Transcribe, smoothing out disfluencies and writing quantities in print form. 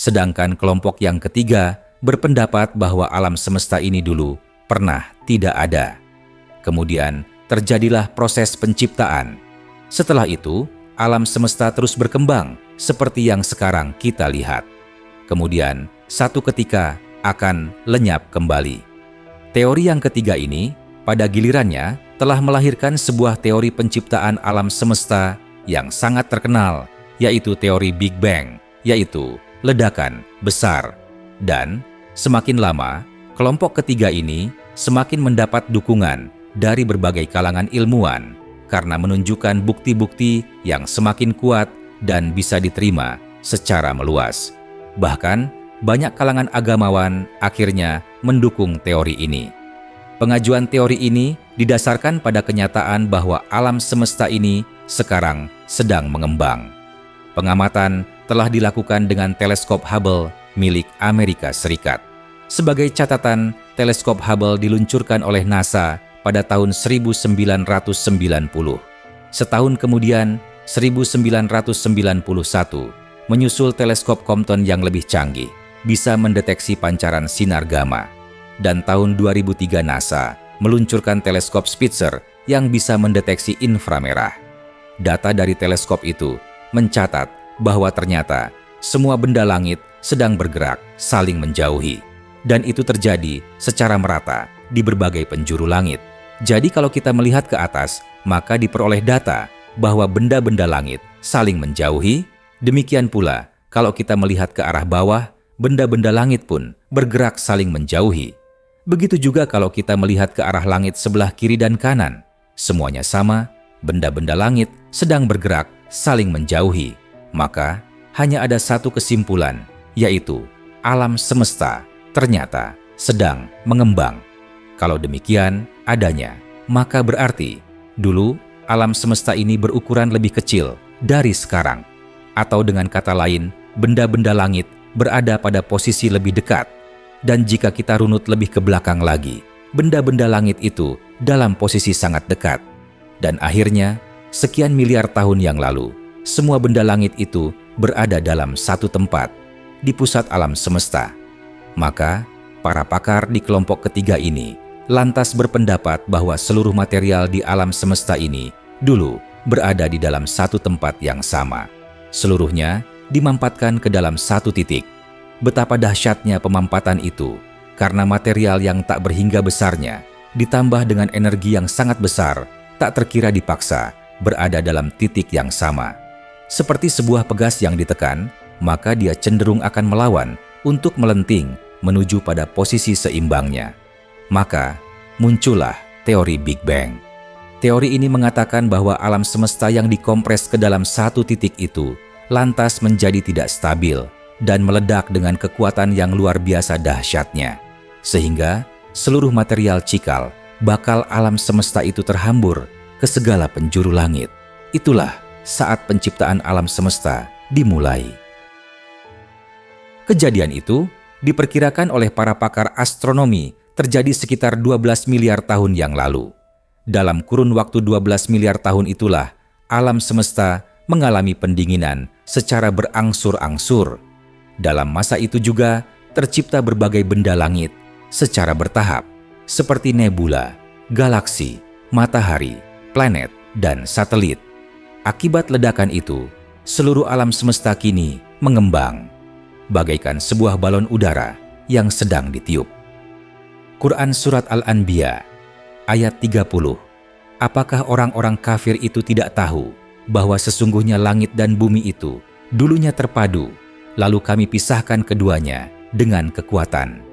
Sedangkan kelompok yang ketiga berpendapat bahwa alam semesta ini dulu pernah tidak ada. Kemudian terjadilah proses penciptaan. Setelah itu, alam semesta terus berkembang seperti yang sekarang kita lihat. Kemudian, satu ketika akan lenyap kembali. Teori yang ketiga ini, pada gilirannya, telah melahirkan sebuah teori penciptaan alam semesta yang sangat terkenal, yaitu teori Big Bang, yaitu ledakan besar. Dan semakin lama, kelompok ketiga ini semakin mendapat dukungan dari berbagai kalangan ilmuwan karena menunjukkan bukti-bukti yang semakin kuat dan bisa diterima secara meluas. Bahkan, banyak kalangan agamawan akhirnya mendukung teori ini. Pengajuan teori ini didasarkan pada kenyataan bahwa alam semesta ini sekarang sedang mengembang. Pengamatan telah dilakukan dengan teleskop Hubble milik Amerika Serikat. Sebagai catatan, teleskop Hubble diluncurkan oleh NASA pada tahun 1990. Setahun kemudian, 1991, menyusul teleskop Compton yang lebih canggih, bisa mendeteksi pancaran sinar gamma. Dan tahun 2003 NASA meluncurkan teleskop Spitzer yang bisa mendeteksi inframerah. Data dari teleskop itu mencatat bahwa ternyata semua benda langit sedang bergerak saling menjauhi. Dan itu terjadi secara merata di berbagai penjuru langit. Jadi kalau kita melihat ke atas, maka diperoleh data bahwa benda-benda langit saling menjauhi. Demikian pula, kalau kita melihat ke arah bawah, benda-benda langit pun bergerak saling menjauhi. Begitu juga kalau kita melihat ke arah langit sebelah kiri dan kanan. Semuanya sama, benda-benda langit sedang bergerak saling menjauhi. Maka, hanya ada satu kesimpulan, yaitu alam semesta ternyata sedang mengembang. Kalau demikian adanya, maka berarti dulu alam semesta ini berukuran lebih kecil dari sekarang. Atau dengan kata lain, benda-benda langit berada pada posisi lebih dekat. Dan jika kita runut lebih ke belakang lagi, benda-benda langit itu dalam posisi sangat dekat. Dan akhirnya, sekian miliar tahun yang lalu, semua benda langit itu berada dalam satu tempat, di pusat alam semesta. Maka, para pakar di kelompok ketiga ini lantas berpendapat bahwa seluruh material di alam semesta ini dulu berada di dalam satu tempat yang sama. Seluruhnya dimampatkan ke dalam satu titik. Betapa dahsyatnya pemampatan itu, karena material yang tak berhingga besarnya, ditambah dengan energi yang sangat besar, tak terkira dipaksa, berada dalam titik yang sama. Seperti sebuah pegas yang ditekan, maka dia cenderung akan melawan untuk melenting menuju pada posisi seimbangnya. Maka, muncullah teori Big Bang. Teori ini mengatakan bahwa alam semesta yang dikompres ke dalam satu titik itu lantas menjadi tidak stabil dan meledak dengan kekuatan yang luar biasa dahsyatnya. Sehingga seluruh material cikal bakal alam semesta itu terhambur ke segala penjuru langit. Itulah saat penciptaan alam semesta dimulai. Kejadian itu diperkirakan oleh para pakar astronomi terjadi sekitar 12 miliar tahun yang lalu. Dalam kurun waktu 12 miliar tahun itulah alam semesta mengalami pendinginan secara berangsur-angsur. Dalam masa itu juga tercipta berbagai benda langit secara bertahap, seperti nebula, galaksi, matahari, planet, dan satelit. Akibat ledakan itu, seluruh alam semesta kini mengembang, bagaikan sebuah balon udara yang sedang ditiup. Quran Surat Al-Anbiya, ayat 30. Apakah orang-orang kafir itu tidak tahu bahwa sesungguhnya langit dan bumi itu dulunya terpadu, lalu kami pisahkan keduanya dengan kekuatan.